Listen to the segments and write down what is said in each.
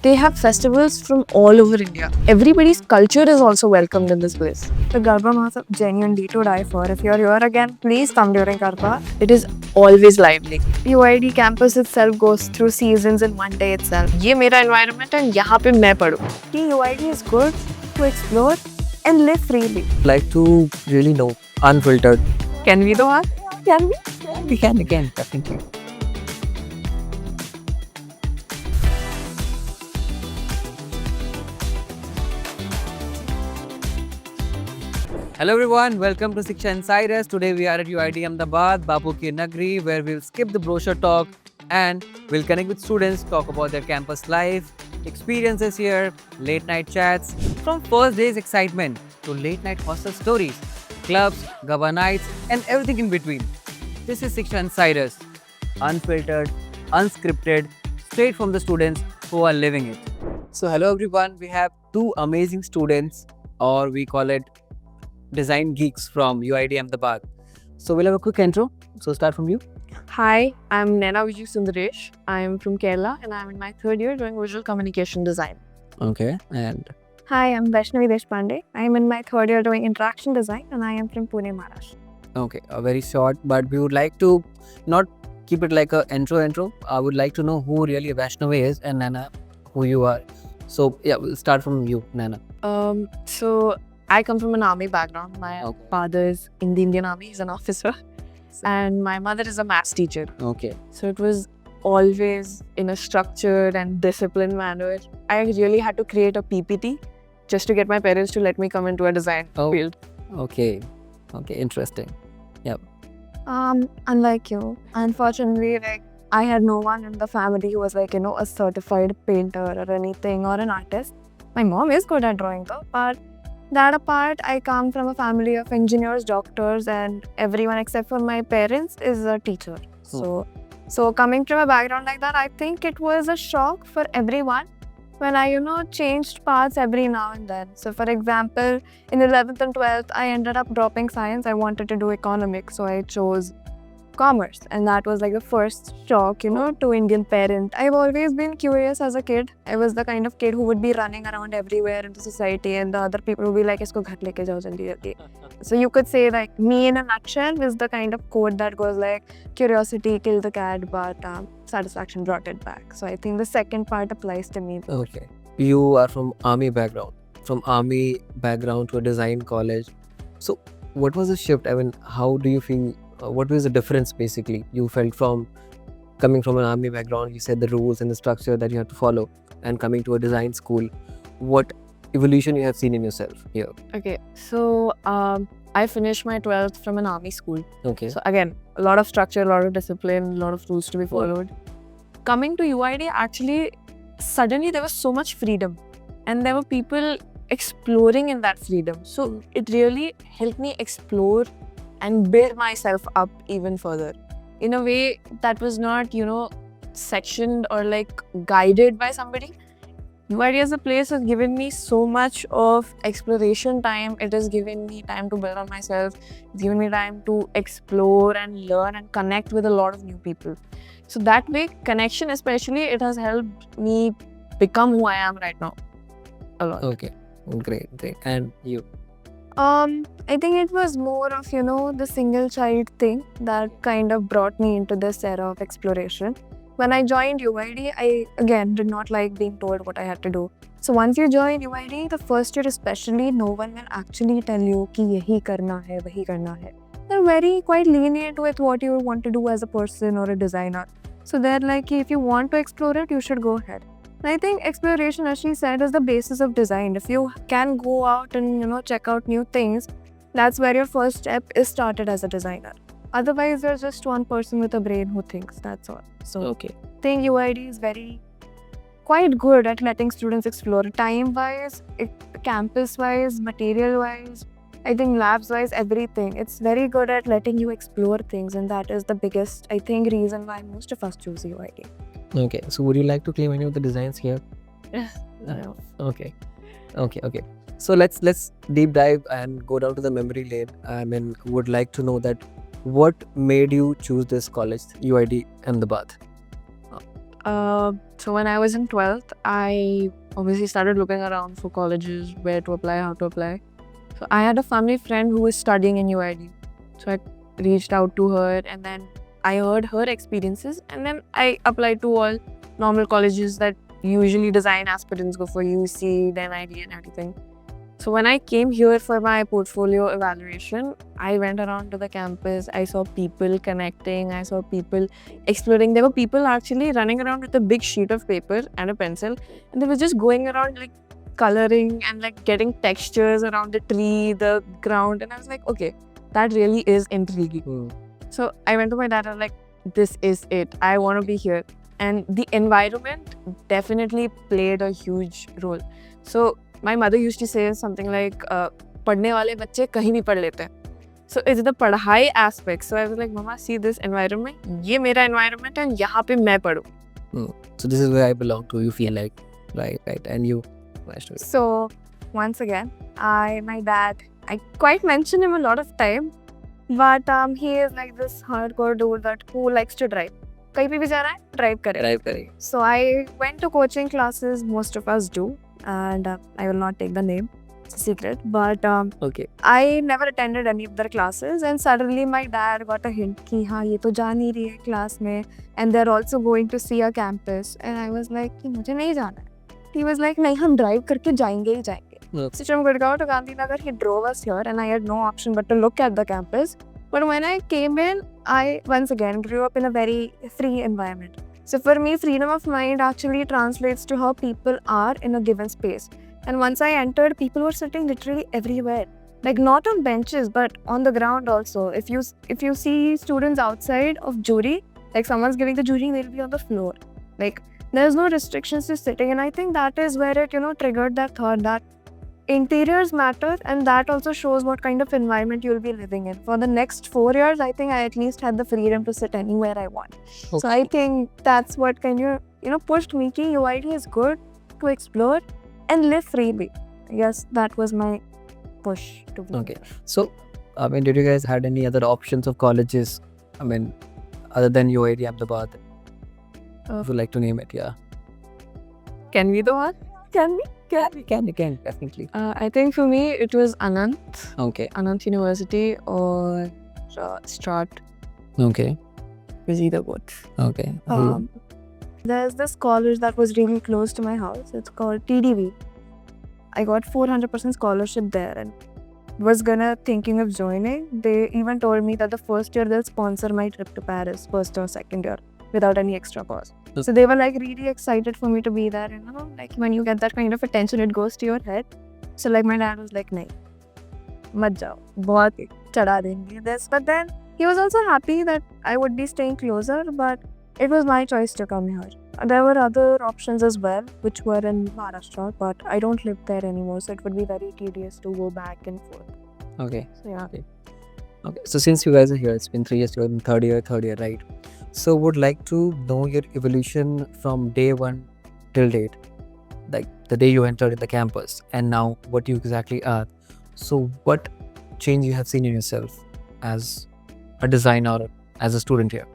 They have festivals from all over India. Everybody's culture is also welcomed in this place. The Garba Mahotsav genuinely to die for. If you're here again, please come during Garba. It is always lively. UID campus itself goes through seasons in one day itself. ये मेरा environment है, यहाँ पे मैं पढ़ूँ. कि UID is good to explore and live freely. Like to really know, unfiltered. Can we though? Can we? We can again, definitely. Hello everyone, welcome to Shiksha Insiders. Today we are at UID Ahmedabad, Bapu Ki Nagri, where we'll skip the brochure talk and we'll connect with students, talk about their campus life, experiences here, late night chats, from first day's excitement to late night hostel stories, clubs, Gaba nights, and everything in between. This is Shiksha Insiders, unfiltered, unscripted, straight from the students who are living it. So hello everyone, we have two amazing students, or we call it design geeks from UID Ahmedabad. So we'll have a quick intro. So start from you. Hi, I'm Nena Vijay Sundaresh. I'm from Kerala and I'm in my third year doing visual communication design. Okay. And Hi, I'm Vaishnavi Deshpande. I'm in my third year doing interaction design and I am from Pune, Maharashtra. okay, very short, but we would like to not keep it like a intro. I would like to know who really Vaishnavi is and Nana, who you are. So yeah, we'll start from you, Nana. So I come from an army background. My Okay. father is in the Indian Army, he's an officer, and my mother is a maths teacher. Okay. So it was always in a structured and disciplined manner. I really had to create a PPT just to get my parents to let me come into a design Oh. field. Okay. Okay. Interesting. Unlike you, unfortunately, I had no one in the family who was a certified painter or anything or an artist. My mom is good at drawing though, but that apart, I come from a family of engineers, doctors, and everyone except for my parents is a teacher. So coming from a background like that, I think it was a shock for everyone when I, changed paths every now and then. So for example, in 11th and 12th, I ended up dropping science. I wanted to do economics, so I chose commerce. And that was like the first shock, to Indian parent. I've always been curious as a kid. I was the kind of kid who would be running around everywhere in the society and the other people would be like, isko ghar leke jao jaldi jaldi. So you could say like me in a nutshell is the kind of quote that goes like, curiosity killed the cat, but satisfaction brought it back. So I think the second part applies to me. Okay. You are from army background. From army background to a design college. So what was the shift? I mean, how do you feel? What was the difference basically you felt from coming from an army background? You said the rules and the structure that you have to follow, and coming to a design school. What evolution you have seen in yourself here? Okay, so I finished my 12th from an army school. Okay. So again, a lot of structure, a lot of discipline, a lot of rules to be followed. Coming to UID, actually, suddenly there was so much freedom and there were people exploring in that freedom. So it really helped me explore and build myself up even further in a way that was not, sectioned or like guided by somebody. UID as a place has given me so much of exploration time. It has given me time to build on myself. It's given me time to explore and learn and connect with a lot of new people. So that way, connection especially, it has helped me become who I am right now. A lot. Okay. Great. And you? I think it was more of, the single child thing that kind of brought me into this era of exploration. When I joined UID, I again did not like being told what I had to do. So once you join UID, the first year especially, no one will actually tell you कि यही करना है, वही करना है. They're very quite lenient with what you want to do as a person or a designer. So they're like, if you want to explore it, you should go ahead. And I think exploration, as she said, is the basis of design. If you can go out and check out new things, that's where your first step is started as a designer. Otherwise, you're just one person with a brain who thinks, that's all. So Okay. I think UID is quite good at letting students explore time-wise, campus-wise, material-wise, I think labs-wise, everything. It's very good at letting you explore things, and that is the biggest, I think, reason why most of us choose UID. Okay. So would you like to claim any of the designs here? No. Okay. So let's deep dive and go down to the memory lane. I mean, would like to know that what made you choose this college, UID Ahmedabad? So when I was in 12th, I obviously started looking around for colleges, where to apply, how to apply. So I had a family friend who was studying in UID. So I reached out to her and then I heard her experiences and then I applied to all normal colleges that usually design aspirants go for, UC, then ID and everything. So when I came here for my portfolio evaluation, I went around to the campus. I saw people connecting. I saw people exploring. There were people actually running around with a big sheet of paper and a pencil, and they were just going around like coloring and like getting textures around the tree, the ground. And I was like, okay, that really is intriguing. So I went to my dad and was like, this is it. I want to be here. And the environment definitely played a huge role. So my mother used to say something like, पढ़ने वाले बच्चे कहीं भी पढ़ लेते हैं. So it's the पढ़ाई aspect. So I was like, Mama, see this environment? ये मेरा environment है and यहाँ पे मैं पढ़ूँ. So this is where I belong to. You feel like, right, and you. So once again, my dad, I quite mention him a lot of time, but he is like this hardcore dude that who likes to drive. कहीं पे भी जा रहा है, drive करे. So I went to coaching classes. Most of us do, and I will not take the name. It's a secret. But Okay. I never attended any of their classes, and suddenly my dad got a hint कि हाँ ये तो जा नहीं रही है class में, and they're also going to see a campus, and I was like कि मुझे नहीं जाना है. He was like नहीं हम drive करके जाएंगे ही जाएंगे. So from Gurgaon to Gandhinagar, he drove us here, and I had no option but to look at the campus. But when I came in, I once again grew up in a very free environment. So for me, freedom of mind actually translates to how people are in a given space. And once I entered, people were sitting literally everywhere. Like not on benches, but on the ground also. If you see students outside of jury, like someone's giving the jury, they'll be on the floor. Like there's no restrictions to sitting. And I think that is where it, triggered that thought that interiors matter, and that also shows what kind of environment you'll be living in. For the next 4 years, I think I at least had the freedom to sit anywhere I want. Okay. So I think that's what kind of, pushed me ki UID is good to explore and live freely. Yes, that was my push to be. Okay. So, I mean, did you guys had any other options of colleges? I mean, other than UID Ahmedabad? If you like to name it, yeah. Can we do one? Can we? Can definitely. I think for me, it was Anant. Okay. Anant University or Strat. Okay. It was either both. Okay. There's this college that was really close to my house. It's called TDV. I got 400% scholarship there and was thinking of joining. They even told me that the first year they'll sponsor my trip to Paris, first or second year, without any extra cost. So they were like really excited for me to be there. Like when you get that kind of attention, it goes to your head. So like my dad was like, nahi, mat jao, bahut chada denge this. But then he was also happy that I would be staying closer, but it was my choice to come here. There were other options as well, which were in Maharashtra, but I don't live there anymore, so it would be very tedious to go back and forth. Okay. So yeah. Okay. So since you guys are here, it's been 3 years, you're in third year, right? So would like to know your evolution from day one till date, like the day you entered in the campus, and now what you exactly are. So what change you have seen in yourself as a designer or as a student here?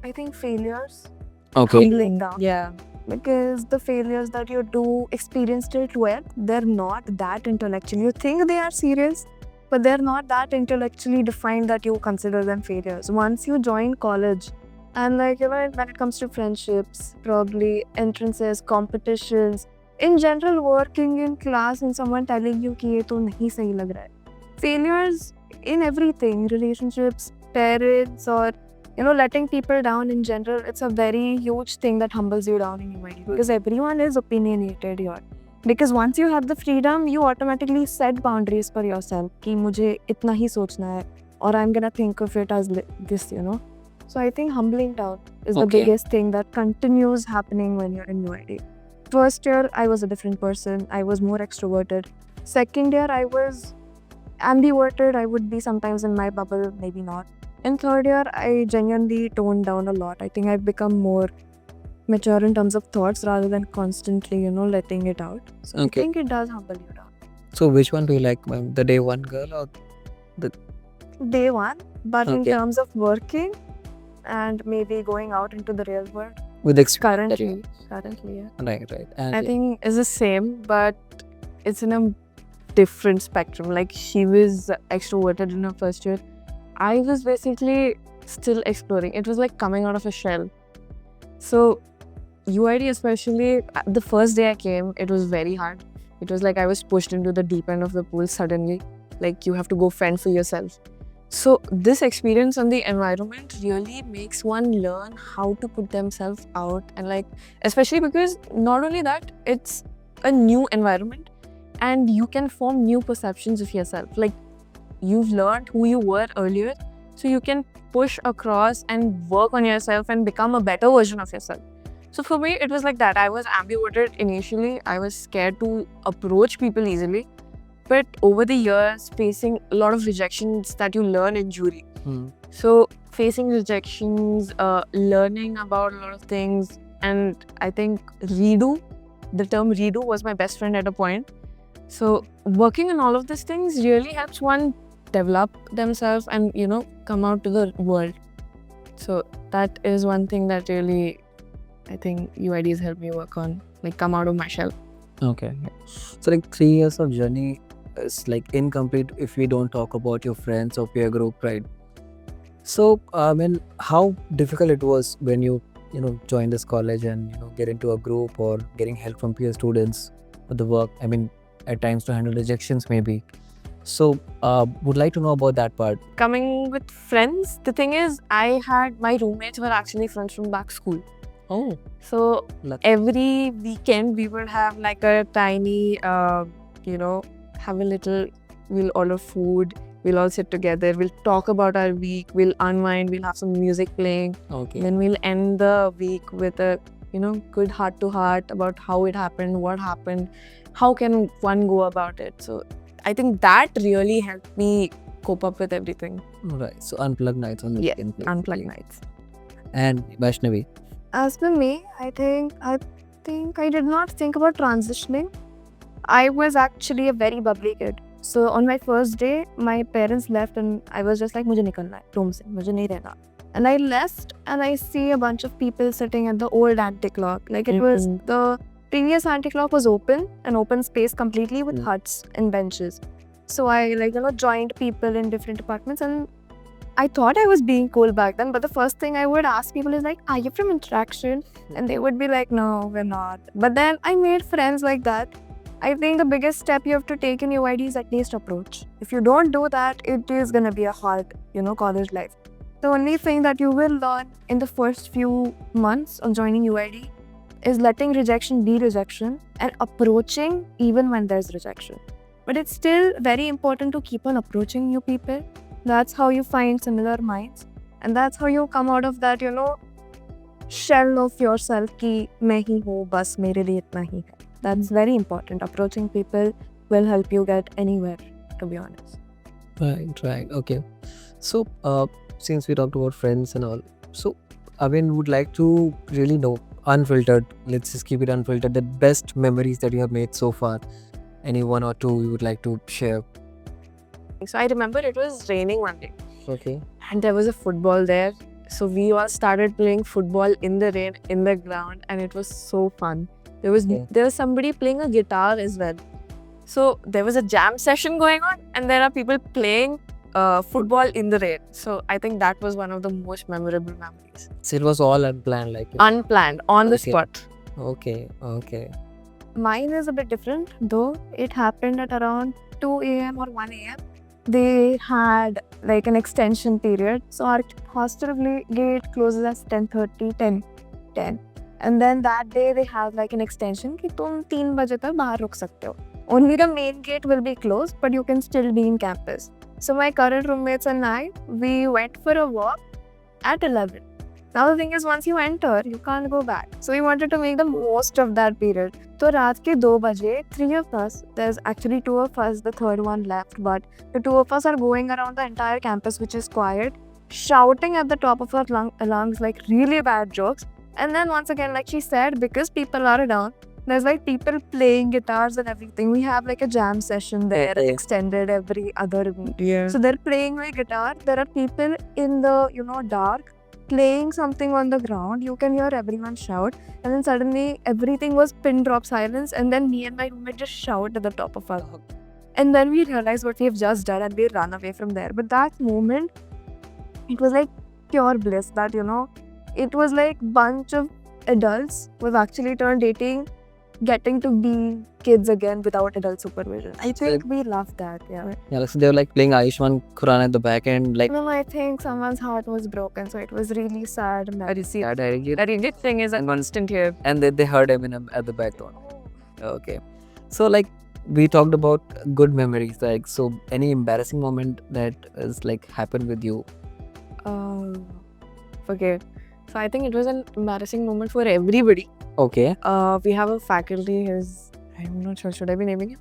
I think failures. Okay. Humbling down. Yeah. Because the failures that you do experience till 12th, they're not that intellectual. You think they are serious, but they're not that intellectually defined that you consider them failures. Once you join college, and when it comes to friendships, probably entrances, competitions, in general, working in class and someone telling you कि ये तो नहीं सही लग रहा है. Failures in everything, relationships, parents, or letting people down in general, it's a very huge thing that humbles you down in UID because everyone is opinionated here. Because once you have the freedom, you automatically set boundaries for yourself कि मुझे इतना ही सोचना है or I'm gonna think of it as this, So I think humbling down is the biggest thing that continues happening when you're in UID. First year, I was a different person. I was more extroverted. Second year, I was ambiverted. I would be sometimes in my bubble, maybe not. In third year, I genuinely toned down a lot. I think I've become more mature in terms of thoughts rather than constantly, letting it out. So I think it does humble you down. So which one do you like, ma'am? The day one girl or the... Day one, but in terms of working and maybe going out into the real world. With experience. Currently, yeah. Right. And I think it's the same, but it's in a different spectrum. Like she was extroverted in her first year. I was basically still exploring. It was like coming out of a shell. So UID especially, the first day I came, it was very hard. It was like I was pushed into the deep end of the pool suddenly. Like you have to go fend for yourself. So this experience on the environment really makes one learn how to put themselves out, and like especially because not only that, it's a new environment and you can form new perceptions of yourself. Like you've learned who you were earlier, so you can push across and work on yourself and become a better version of yourself. So for me, it was like that. I was ambiverted initially. I was scared to approach people easily. But over the years, facing a lot of rejections that you learn in jury. So facing rejections, learning about a lot of things, and I think the term redo was my best friend at a point. So working on all of these things really helps one develop themselves and, come out to the world. So that is one thing that really, I think UIDs helped me work on, like come out of my shell. Okay. So like 3 years of journey is like incomplete if we don't talk about your friends or peer group, right? So how difficult it was when you join this college and get into a group or getting help from peer students for the work. I mean, at times to handle rejections maybe. So would like to know about that part. Coming with friends, the thing is, my roommates were actually friends from back school. Oh, So lucky. every weekend we would have like a tiny, have a little, we'll order food, we'll all sit together, we'll talk about our week, we'll unwind, we'll have some music playing. Okay. Then we'll end the week with a, good heart to heart about how it happened, what happened, how can one go about it. So I think that really helped me cope up with everything. Right. So unplugged nights on the Yeah, weekend. unplugged nights. And Vaishnavi. As for me, I think I did not think about transitioning. I was actually a very bubbly kid. So on my first day, my parents left and I was just like, मुझे निकलना है room से, मुझे नहीं रहना. And I left and I see a bunch of people sitting at the old antique clock. Like it was the previous antique clock was open, an open space completely with huts and benches. So I joined people in different departments, and I thought I was being cool back then, but the first thing I would ask people is like, are you from Interaction? And they would be like, no, we're not. But then I made friends like that. I think the biggest step you have to take in UID is at least approach. If you don't do that, it is going to be a hard, college life. The only thing that you will learn in the first few months of joining UID is letting rejection be rejection and approaching even when there's rejection. But it's still very important to keep on approaching new people. That's how you find similar minds, and that's how you come out of that, shell of yourself ki main hi hu, bas mere liye itna hi hai. That's very important. Approaching people will help you get anywhere, to be honest. Right. Okay. So since we talked about friends and all, so would like to really know, unfiltered, let's just keep it unfiltered, the best memories that you have made so far. Any one or two you would like to share? So I remember it was raining one day Okay. and there was a football there. So we all started playing football in the rain, in the ground, and it was so fun. There was somebody playing a guitar as well. So there was a jam session going on, and there are people playing football in the rain. So I think that was one of the most memorable memories. So it was all unplanned, like Unplanned, on the Okay. spot. Okay. Mine is a bit different, though. It happened at around 2 a.m. or 1 a.m. They had like an extension period. So our hostel gate closes at 10:30, 10. And then that day they have like an extension कि तुम 3 बजे तक बाहर रुक सकते हो. Only the main gate will be closed, but you can still be in campus. So my current roommates and I, we went for a walk at 11. Now the thing is, once you enter, you can't go back. So we wanted to make the most of that period. So रात के 2 बजे, 3 of us, there's actually 2 of us, the third one left, but the 2 of us are going around the entire campus, which is quiet, shouting at the top of our lungs like really bad jokes. And then once again, like she said, because people are down, there's like people playing guitars and everything. We have like a jam session there, Okay. extended every other week. Yeah. So they're playing like guitar. There are people in the, dark playing something on the ground, you can hear everyone shout, and then suddenly everything was pin drop silence, and then me and my roommate just shout at the top of our lungs. And then we realize what we've just done and we run away from there. But that moment, it was like pure bliss that, it was like bunch of adults who have actually turned 18 getting to be kids again without adult supervision. I think we loved that, yeah. Yeah, so they were like playing Ayushman Khurrana at the back end, like. No, I think someone's heart was broken, so it was really sad. Yeah, directly. Arijit Singh is a constant here. And they heard Eminem at the background. Okay. So like we talked about good memories, like so any embarrassing moment that is like happened with you. Okay. So I think it was an embarrassing moment for everybody. Okay. We have a faculty, I'm not sure, should I be naming him?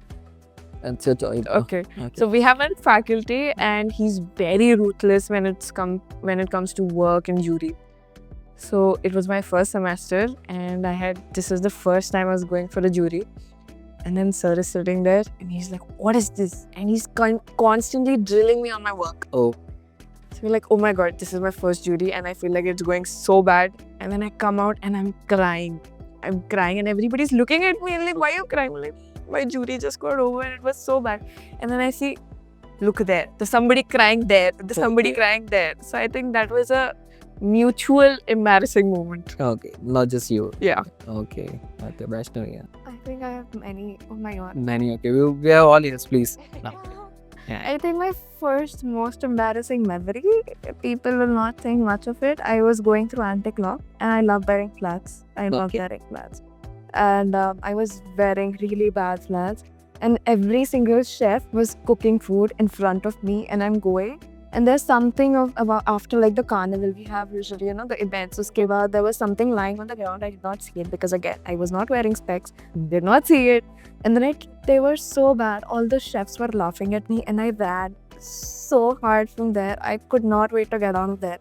And so Okay. So we have a faculty and he's very ruthless when it comes to work and jury. So it was my first semester and this is the first time I was going for a jury. And then sir is sitting there and he's like, what is this? And he's constantly drilling me on my work. Oh. So we're like, oh my god, this is my first jury and I feel like it's going so bad. And then I come out and I'm crying and everybody's looking at me and like, why are you crying? I'm like, my jury just got over and it was so bad. And then I see, look there, there's somebody crying there, there's somebody crying there. So I think that was a mutual embarrassing moment. Okay, not just you. Yeah. Okay. Okay, Vaishnavi, yeah. I think I have many. Oh my god. Many. Okay, we have all ears, please. No. Yeah. I think my first most embarrassing memory, people will not think much of it. I was going through anti-law and I love wearing flats. I love wearing flats. And I was wearing really bad flats. And every single chef was cooking food in front of me and I'm going. And there's something about after like the carnival we have usually, the events. So there was something lying on the ground. I did not see it because again, I was not wearing specs. Did not see it. And then they were so bad. All the chefs were laughing at me and I ran so hard from there. I could not wait to get out of there.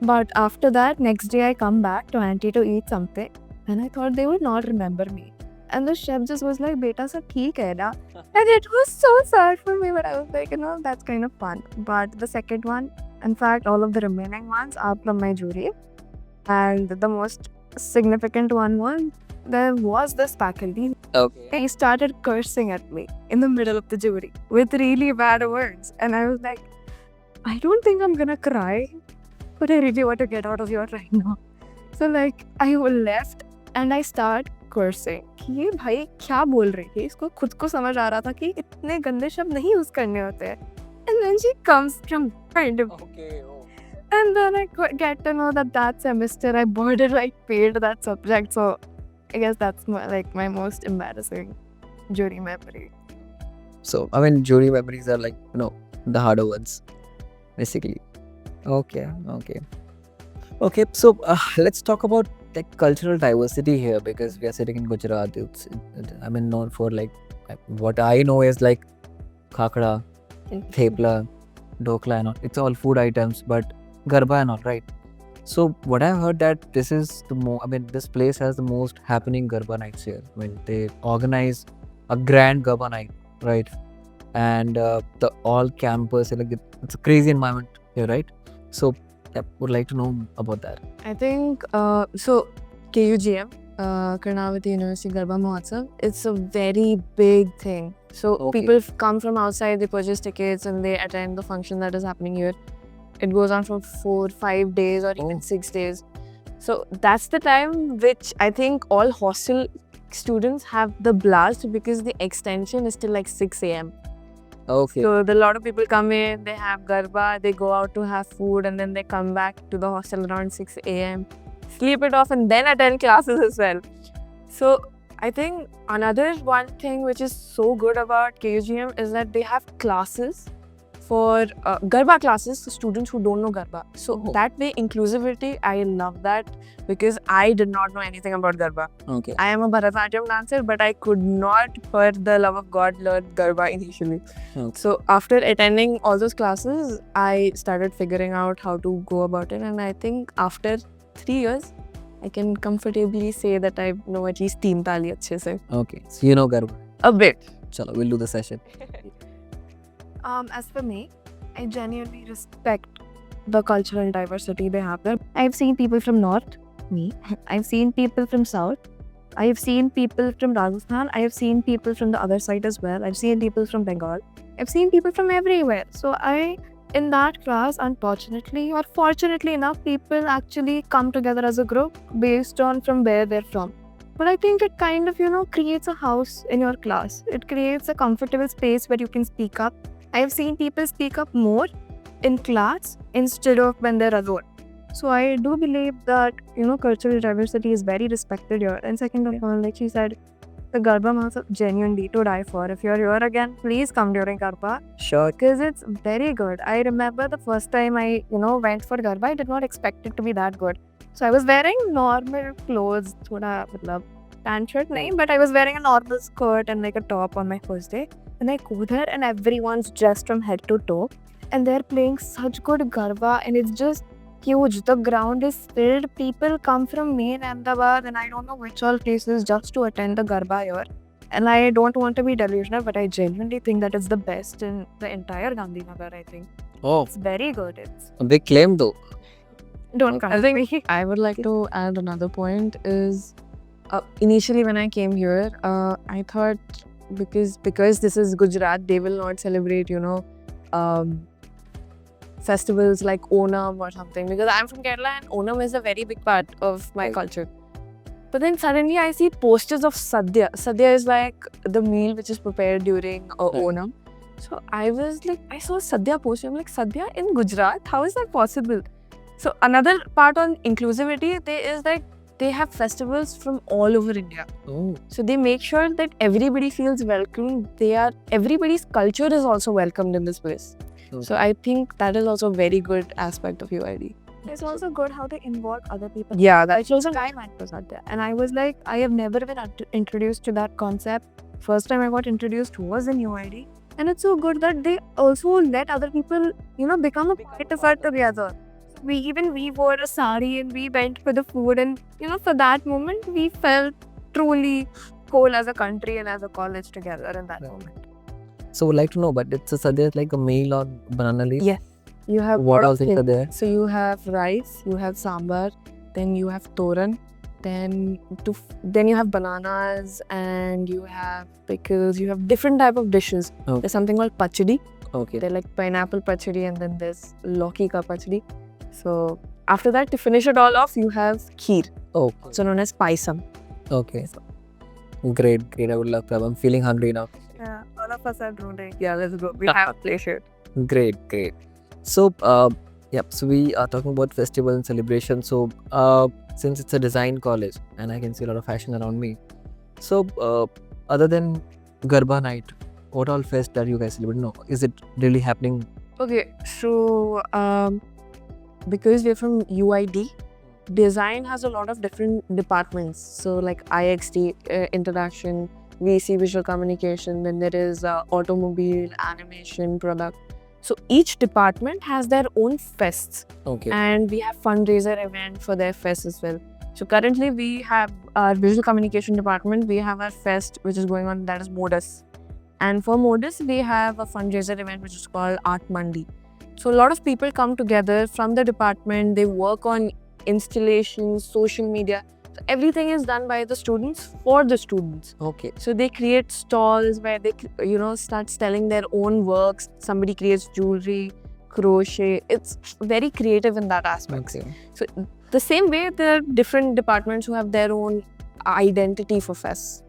But after that, next day I come back to auntie to eat something. And I thought they would not remember me. And the chef just was like, beta sab theek hai na? And it was so sad for me, but I was like, that's kind of fun. But the second one, in fact, all of the remaining ones are from my jury. And the most significant one was, there was this faculty. Okay. He started cursing at me in the middle of the jury with really bad words. And I was like, I don't think I'm gonna cry, but I really want to get out of here right now. So like, I left and I start cursing कि ये भाई क्या बोल रही थी, इसको खुद को समझ आ रहा था कि इतने गंदे शब्द नहीं यूज करने होते हैं. And then she comes from behind him. Okay. Oh. And then I get to know that semester I borderline failed that subject. So I guess that's my most embarrassing jury memory. So I mean, jury memories are like the harder ones, basically. Okay. So let's talk about like cultural diversity here because we are sitting in Gujarat. It's known for like what I know is like khakra, thepla, dokla and all. It's all food items, but garba and all, right? So what I've heard that this is this place has the most happening garba nights here. They organize a grand garba night, right? And the all campus, like it's a crazy environment here, right? So would like to know about that. I think so. KUGM, Karnavati University Garba Mahotsav, it's a very big thing. So people come from outside, they purchase tickets and they attend the function that is happening here. It goes on for 4-5 days or even 6 days. So that's the time which I think all hostel students have the blast because the extension is till like 6 a.m. Okay. So a lot of people come in, they have garba, they go out to have food and then they come back to the hostel around 6 a.m. sleep it off and then attend classes as well. So I think another one thing which is so good about KUGM is that they have classes for Garba classes for students who don't know Garba. So that way inclusivity, I love that because I did not know anything about Garba. Okay. I am a Bharatanatyam dancer, but I could not, for the love of God, learn Garba initially. Okay. So after attending all those classes, I started figuring out how to go about it. And I think after 3 years, I can comfortably say that I know at least 3 tali अच्छे से. Okay. So you know Garba. A bit. Chalo, we'll do the session. As for me, I genuinely respect the cultural diversity they have there. I've seen people from North, me. I've seen people from South. I've seen people from Rajasthan. I have seen people from the other side as well. I've seen people from Bengal. I've seen people from everywhere. So in that class, unfortunately or fortunately enough, people actually come together as a group based on from where they're from. But I think it kind of, creates a house in your class. It creates a comfortable space where you can speak up. I have seen people speak up more in class instead of when they're alone. So I do believe that, cultural diversity is very respected here. And second of all, like she said, the Garba Mahotsav genuinely to die for. If you're here again, please come during Garba. Sure. Because it's very good. I remember the first time I, went for Garba, I did not expect it to be that good. So I was wearing normal clothes, thoda matlab pant shirt nahi, but I was wearing a normal skirt and like a top on my first day. And I go there and everyone's dressed from head to toe. And they're playing such good Garba and it's just huge. The ground is filled. People come from main Ahmedabad and I don't know which all places just to attend the Garba here. And I don't want to be delusional, but I genuinely think that it's the best in the entire Gandhinagar, I think. Oh, It's very good. It's a big claim though. don't come. I think I would like to add another point is initially when I came here, I thought because this is Gujarat, they will not celebrate, festivals like Onam or something, because I'm from Kerala and Onam is a very big part of my culture. But then suddenly I see posters of Sadhya. Sadhya is like the meal which is prepared during Onam. So I was like, I saw Sadhya poster. I'm like, Sadhya in Gujarat? How is that possible? So another part on inclusivity, they have festivals from all over India. Oh, So they make sure that everybody feels welcome. Everybody's culture is also welcomed in this place. So I think that is also a very good aspect of UID. It's also good how they involve other people. Yeah, I chose a guy went for Sadhya. And I was like, I have never been introduced to that concept. First time I got introduced was in UID. And it's so good that they also let other people, become a part of it together. We wore a sari and we went for the food. And, for that moment, we felt truly cool as a country and as a college together in that moment. so would like to know, but it's a sadhya like a meal on banana leaf? Yeah. You have What lot of else is things. there? So you have rice, you have sambar, then you have toran, then you have bananas, and you have pickles. You have different type of dishes. Okay. There's something called pachadi. Okay. They're like pineapple pachadi, and then there's lauki ka pachadi. So after that, to finish it all off, you have kheer, Okay. also known as paisam. Okay. Great. I would love to have. I'm feeling hungry now. Yeah, all of us are drooling. Yeah, let's go. We have a play shirt. Great. So, so we are talking about festival and celebration. So, since it's a design college and I can see a lot of fashion around me. So, other than Garba night, what all fest that you guys celebrate? No, is it really happening? Okay, so because we're from UID, design has a lot of different departments. So like IXT, interaction, VC, visual communication, then there is automobile, animation, product. So each department has their own fests, Okay. and we have fundraiser event for their fest as well. So currently we have our visual communication department, we have our fest which is going on, that is Modus. And for Modus, we have a fundraiser event which is called Art Mandi. So a lot of people come together from the department, they work on installations, social media. So everything is done by the students for the students. Okay. So they create stalls where they, start selling their own works. Somebody creates jewelry, crochet. It's very creative in that aspect. Okay. So the same way, there are different departments who have their own identity for fests.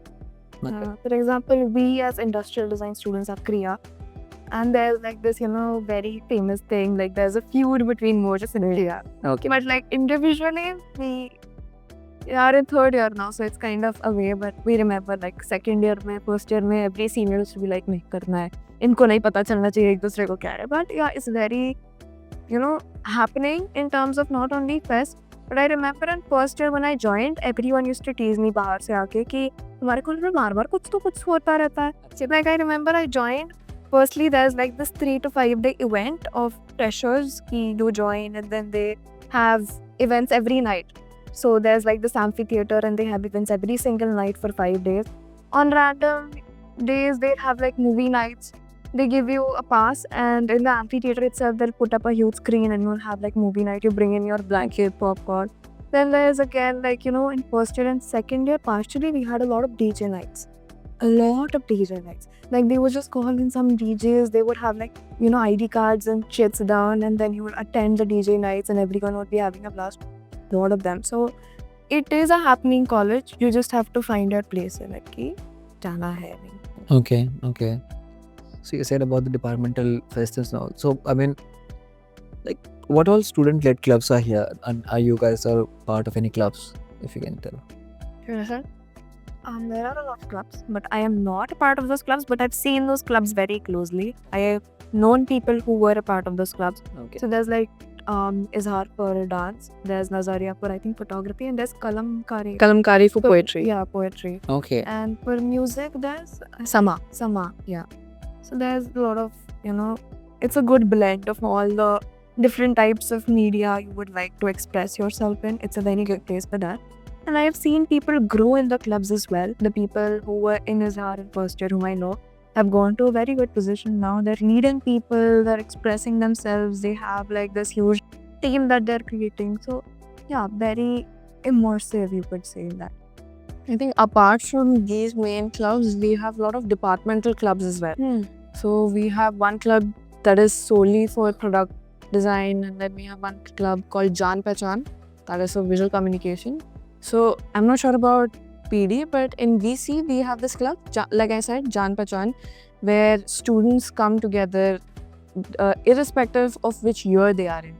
For example, we as industrial design students have Kriya. And there's like this, very famous thing, like there's a feud between Mojus and Kriya. Okay. But like individually, we are in third year now, so it's kind of a way, but we remember like second year, first year, every senior used to be like, nahi karna hai. Inko nahi pata chalna chahiye ek dusre ko kya hai. But yeah, it's very, happening in terms of not only fest, but I remember in first year when I joined, everyone used to tease me bahar se aake ki हमारे college में बार-बार कुछ तो कुछ होता रहता है. So like I remember I joined. Firstly, there's like this 3 to 5 day event of freshers ki do join, and then they have events every night. So there's like this amphitheater and they have events every single night for 5 days. On random days, they have like movie nights. they give you a pass, and in the amphitheater itself, they'll put up a huge screen and you'll have like movie night. You bring in your blanket, popcorn. Then there's again, like, in first year and second year, partially we had a lot of DJ nights. A lot of DJ nights. Like, they would just call in some DJs, they would have like, ID cards and chits down, and then you would attend the DJ nights and everyone would be having a blast. A lot of them. So, it is a happening college. You just have to find your place in it. Ki jana hai nahi. Okay. So you said about the departmental festivals now. So I mean, like, what all student-led clubs are here, and are you guys are part of any clubs, if you can tell? There are a lot of clubs, but I am not a part of those clubs, but I've seen those clubs very closely. I have known people who were a part of those clubs. Okay. So there's like Izhar for dance, there's Nazaria for, I think, photography, and there's Kalamkari. Kalamkari for poetry. Yeah, poetry. Okay. And for music, there's Sama. yeah. So there's a lot of, it's a good blend of all the different types of media you would like to express yourself in. It's a very good place for that. And I have seen people grow in the clubs as well. The people who were in Izhar in first year, whom I know, have gone to a very good position now. They're leading people, they're expressing themselves, they have like this huge team that they're creating. So yeah, very immersive, you could say that. I think apart from these main clubs, we have a lot of departmental clubs as well. So we have one club that is solely for product design, and then we have one club called Jaan Pehchan, that is for visual communication. So I'm not sure about PD, but in VC we have this club, like I said, Jaan Pehchan, where students come together irrespective of which year they are in.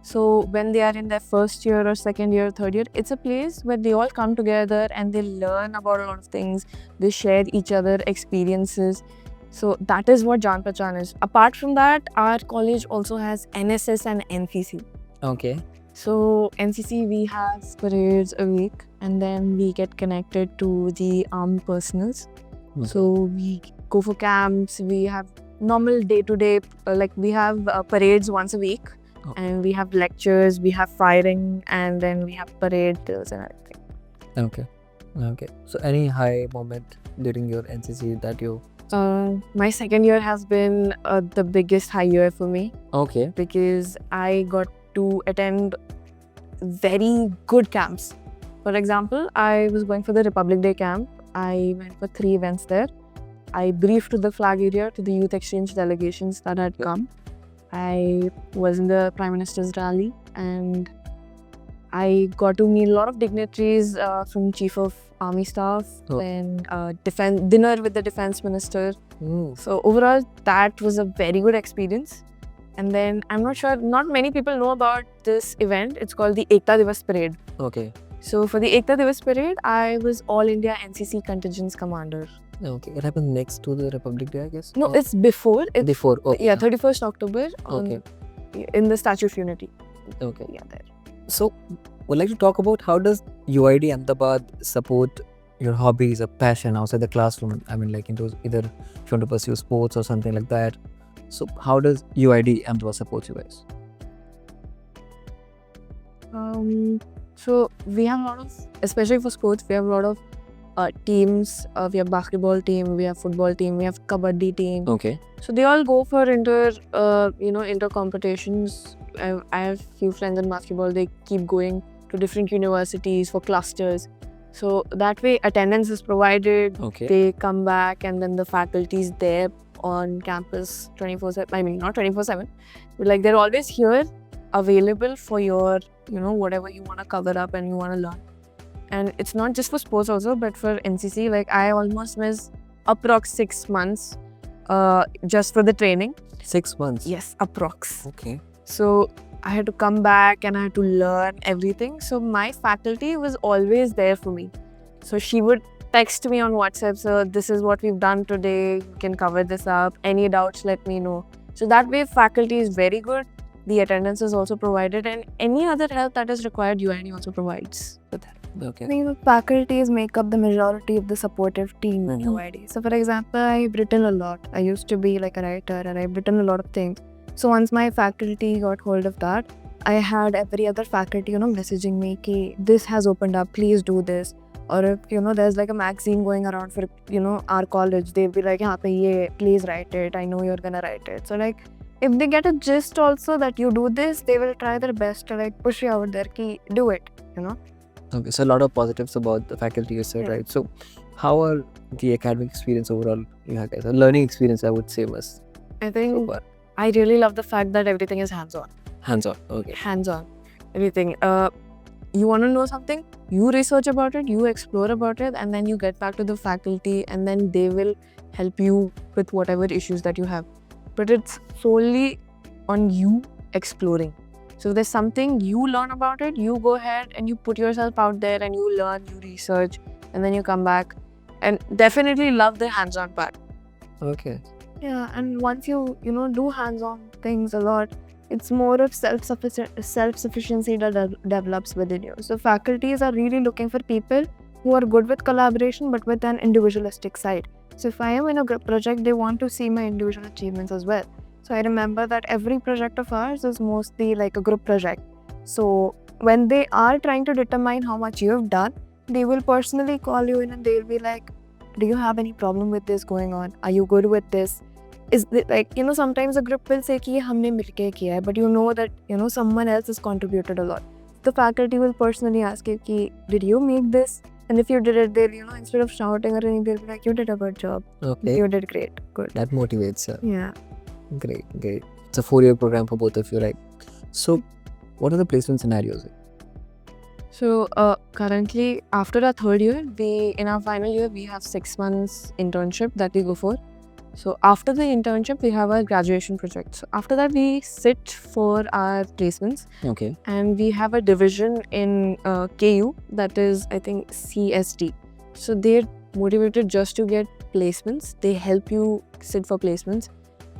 So when they are in their first year or second year, third year, it's a place where they all come together and they learn about a lot of things. They share each other experiences. So that is what Jaan Pehchan is. Apart from that, our college also has NSS and NCC. Okay. So NCC, we have parades a week, and then we get connected to the armed personals. Okay. So we go for camps. We have normal day-to-day, like we have parades once a week. Oh. And we have lectures, we have firing, and then we have parade drills and everything. Okay. So any high moment during your NCC that you... My second year has been the biggest high year for me, Okay. because I got to attend very good camps. For example, I was going for the Republic Day camp. I went for 3 events there. I briefed to the flag area, to the youth exchange delegations that had come. I was in the Prime Minister's rally, and I got to meet a lot of dignitaries from Chief of Army Staff, Oh. and dinner with the Defense Minister. Mm. So overall, that was a very good experience. And then I'm not sure, not many people know about this event. It's called the Ekta Divas Parade. Okay. So for the Ekta Divas Parade, I was All India NCC Contingent's commander. Okay. It happened next to the Republic Day, I guess? No, Or it's before. It's, before. Okay. yeah, 31st October Okay. in the Statue of Unity. Okay. Yeah, there. So, would like to talk about how does UID Ahmedabad support your hobbies or passion outside the classroom? I mean, like into either if you want to pursue sports or something like that. So, how does UID Ahmedabad support you guys? So we have a lot of, especially for sports, we have a lot of teams. We have basketball team, we have football team, we have kabaddi team. Okay. So they all go for inter competitions. I have few friends in basketball. They keep going to different universities for clusters. So that way, attendance is provided. Okay. They come back, and then the faculty is there on campus 24/7. I mean, not 24/7, but like they're always here, available for your, whatever you want to cover up and you want to learn. And it's not just for sports also, but for NCC. Like I almost missed approx 6 months, just for the training. 6 months. Yes, approx. Okay. So I had to come back and I had to learn everything. So my faculty was always there for me. So she would text me on WhatsApp, so this is what we've done today, you can cover this up, any doubts let me know. So that way faculty is very good, the attendance is also provided, and any other help that is required, UID also provides with help. Okay. I think the faculties make up the majority of the supportive team in Mhm. UID. So for example, I've written a lot. I used to be like a writer and I've written a lot of things. So once my faculty got hold of that, I had every other faculty, messaging me, ki, this has opened up, please do this. or if there's like a magazine going around for our college, they'll be like, "यहाँ पे ये, please write it. I know you're gonna write it." So like, if they get a gist also that you do this, they will try their best to like push you out there, ki do it. Okay, so a lot of positives about the faculty you said, Yeah. right? So how are the academic experience overall you had guys? A learning experience, I would say, was I think super I really love the fact that everything is hands-on. hands-on. Okay. Hands-on. Everything. You want to know something? You research about it, you explore about it, and then you get back to the faculty, and then they will help you with whatever issues that you have. But it's solely on you exploring. So if there's something you learn about it, you go ahead and you put yourself out there and you learn, you research, and then you come back. And definitely love the hands-on part. Okay. Yeah, and once you do hands-on things a lot, it's more of self-sufficiency that develops within you. So faculties are really looking for people who are good with collaboration but with an individualistic side. So if I am in a group project, they want to see my individual achievements as well. So I remember that every project of ours is mostly like a group project. So when they are trying to determine how much you have done, they will personally call you in and they'll be like, "Do you have any problem with this going on? Are you good with this?" Is it like, sometimes a group will say कि ये हमने मिलके किया है, but you know that someone else has contributed a lot. The faculty will personally ask you कि did you make this? And if you did it, they'll instead of shouting or anything, they'll be like, "You did a good job. Okay. You did great. Good." That motivates. Yeah. Great. It's a 4-year program for both of you, right? So what are the placement scenarios? So currently, after our third year, in our final year, we have 6 months internship that we go for. So after the internship, we have our graduation project. So after that, we sit for our placements, Okay. and we have a division in KU that is, I think, CSD. So they're motivated just to get placements. They help you sit for placements,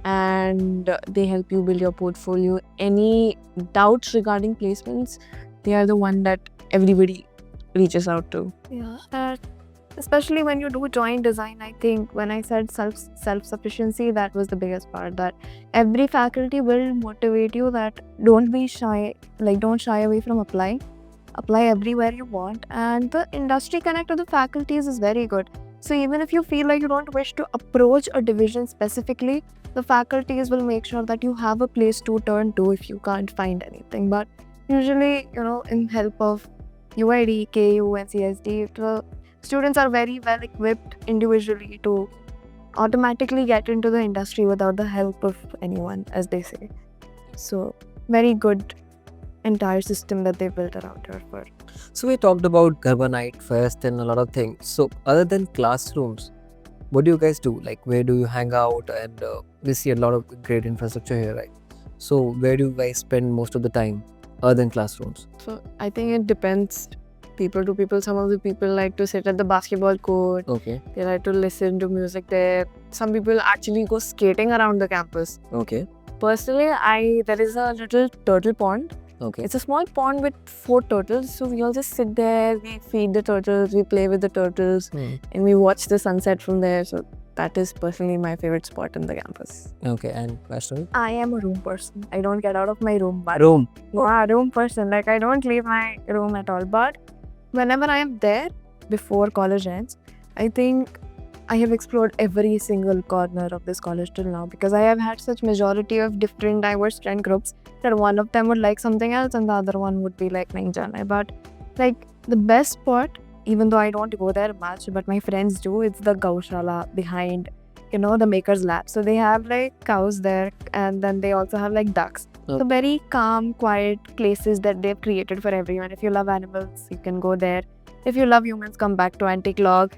and they help you build your portfolio. Any doubts regarding placements, they are the one that everybody reaches out to. Yeah. Especially when you do joint design, I think when I said self-sufficiency, that was the biggest part. That every faculty will motivate you that don't be shy, like don't shy away from applying. Apply everywhere you want, and the industry connect of the faculties is very good. So even if you feel like you don't wish to approach a division specifically, the faculties will make sure that you have a place to turn to if you can't find anything. But usually, in help of UID, KU, and CSD, the students are very well equipped individually to automatically get into the industry without the help of anyone, as they say. So very good entire system that they built around here for. So we talked about Garba Night, Fest, and a lot of things. So other than classrooms, what do you guys do? Like, where do you hang out? And we see a lot of great infrastructure here, right? So where do you guys spend most of the time other than classrooms? So I think it depends people to people. Some of the people like to sit at the basketball court. Okay. They like to listen to music there. Some people actually go skating around the campus. Okay. Personally, there is a little turtle pond. Okay. It's a small pond with 4 turtles. So we all just sit there, we feed the turtles, we play with the turtles, and we watch the sunset from there. So that is personally my favorite spot in the campus. Okay. And Vaishnavi? I am a room person. I don't get out of my room. But Room. yeah, room person. Like I don't leave my room at all. But whenever I am there before college ends, I think I have explored every single corner of this college till now, because I have had such majority of different diverse friend groups that one of them would like something else and the other one would be like nahi jana hai. But like the best spot, even though I don't go there much, but my friends do, it's the Gaushala behind, the Maker's Lab. So they have like cows there, and then they also have like ducks. So very calm, quiet places that they've created for everyone. If you love animals, you can go there. If you love humans, come back to Antique Log.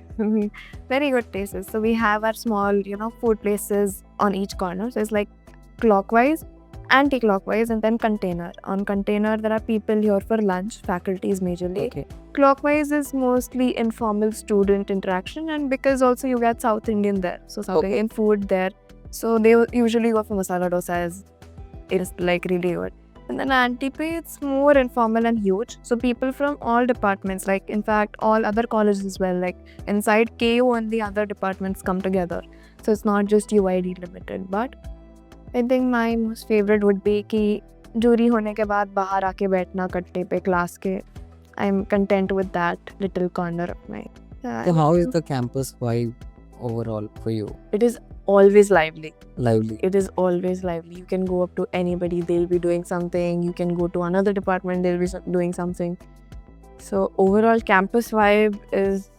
Very good places. So we have our small, food places on each corner. So it's like clockwise, anti-clockwise, and then container. On container, there are people here for lunch, faculties majorly. Okay. Clockwise is mostly informal student interaction, and because also you get South Indian there. So South Indian food there. So they usually go for masala dosas. It's like really good. And then Antipe, it's more informal and huge. So people from all departments, like in fact all other colleges as well, like inside KU and the other departments come together. So it's not just UID limited. But I think my most favorite would be कि jury होने के बाद बाहर आके बैठना कट्टे पे class के, I'm content with that little corner of mine. So how is the campus vibe overall for you? It is always lively. Lively. It is always lively. You can go up to anybody, they'll be doing something. You can go to another department, they'll be doing something. So overall, campus vibe is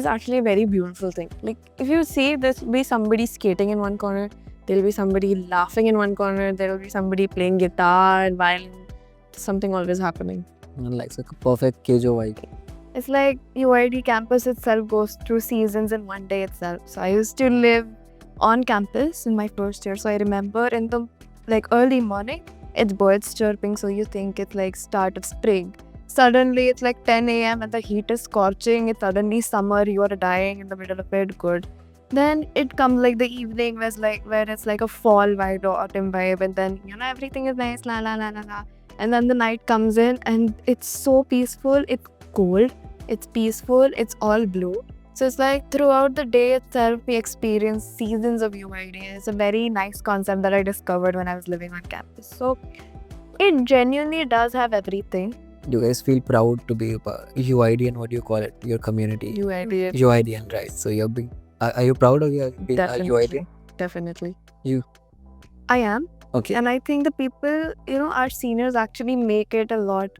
actually a very beautiful thing. Like if you see, there'll be somebody skating in one corner, there'll be somebody laughing in one corner, there'll be somebody playing guitar, violin, something always happening. Like it's a perfect Kejo vibe. It's like UID campus itself goes through seasons in one day itself. So I used to live on campus in my first year. So I remember in the early morning, it's birds chirping. So you think it's like start of spring. Suddenly it's like 10 a.m. and the heat is scorching. It's suddenly summer. You are dying in the middle of it. Good. Then it comes like the evening where it's like a fall vibe or autumn vibe, and then everything is nice, la la la la la. And then the night comes in and it's so peaceful. It's cold. It's peaceful. It's all blue. So it's like throughout the day itself, we experience seasons of UID. It's a very nice concept that I discovered when I was living on campus. So it genuinely does have everything. You guys feel proud to be a UID and what do you call it? Your community. UID. UIDN, right? So you're being. Are you proud of your being a UIDN? Definitely. I am. Okay. And I think the people, our seniors actually make it a lot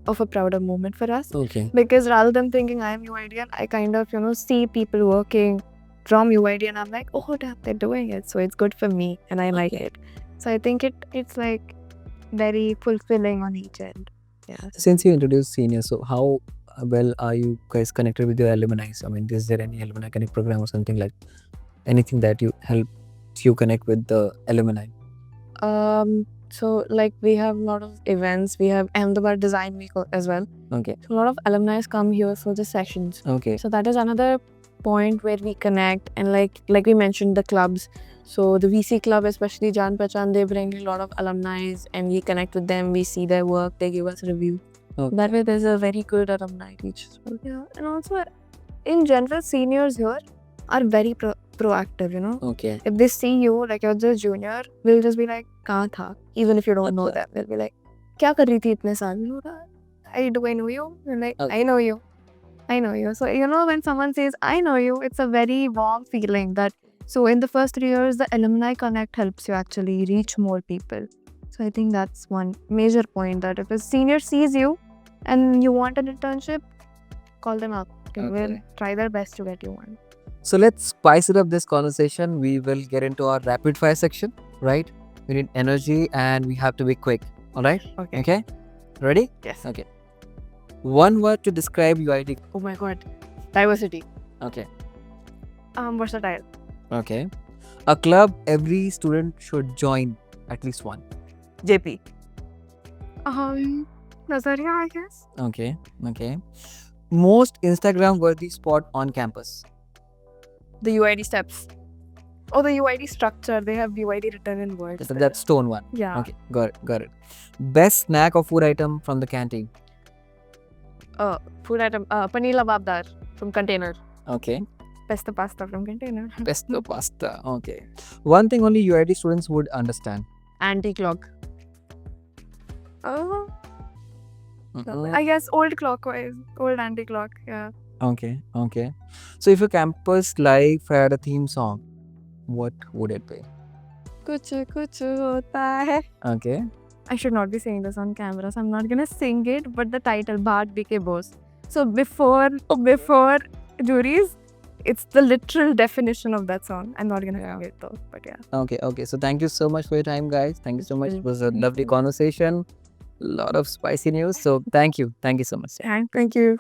of a prouder moment for us. Okay. Because rather than thinking I am UIDN, I kind of, see people working from UID and I'm like, oh, damn, they're doing it. So it's good for me and I like it. So I think it's like very fulfilling on each end. Yeah. Since you introduced seniors, so how well are you guys connected with your alumni? I mean, is there any alumni connect program or something like anything that you help you connect with the alumni? So we have a lot of events. We have Ahmedabad Design Week as well. Okay. So a lot of alumni come here for the sessions. Okay. So that is another point where we connect, and like we mentioned, the clubs. So the VC club, especially Jaan Pehchan, they bring a lot of alumni and we connect with them. We see their work. They give us a review. Okay. That way, there's a very good alumni reach as well. Yeah. And also, in general, seniors here are very proactive, Okay. If they see you, like you're just junior, we'll just be like, kahan tha? Even if you don't know them, they'll be like, kya kar rahi thi itne saal? Do I know you? You're like, Okay. I know you. I know you. So, when someone says, I know you, it's a very warm feeling that. So, in the first 3 years, the Alumni Connect helps you actually reach more people. So, I think that's one major point, that if a senior sees you and you want an internship, call them up. They will try their best to get you one. So let's spice it up this conversation. We will get into our rapid fire section, right? We need energy and we have to be quick. All right? Okay. Okay. Ready? Yes. Okay. One word to describe UID. Oh my god. Diversity. Okay. Versatile. Okay. A club every student should join, at least one. JP. Nazaria, I guess. Okay. Okay. Most Instagram worthy spot on campus. The UID steps. Oh, the UID structure. They have UID written in words. That's stone one. Yeah. Okay. Got it. Best snack or food item from the canteen. Food item. Paneer lababdar from container. Okay. Pesto pasta from container. Pesto pasta. Okay. One thing only UID students would understand. Anti-clock. Oh, Mhm. I guess old clockwise, old anti-clock. Yeah. Okay. So if your campus life had a theme song, what would it be? Kuch kuch hota hai. Okay. I should not be saying this on camera, so I'm not gonna sing it. But the title, Bhaat BK Bose. So before juries, it's the literal definition of that song. I'm not gonna sing it though, but yeah. Okay. So thank you so much for your time, guys. Thank you so much. It was a lovely conversation. A lot of spicy news. So thank you. Thank you so much. Thank you.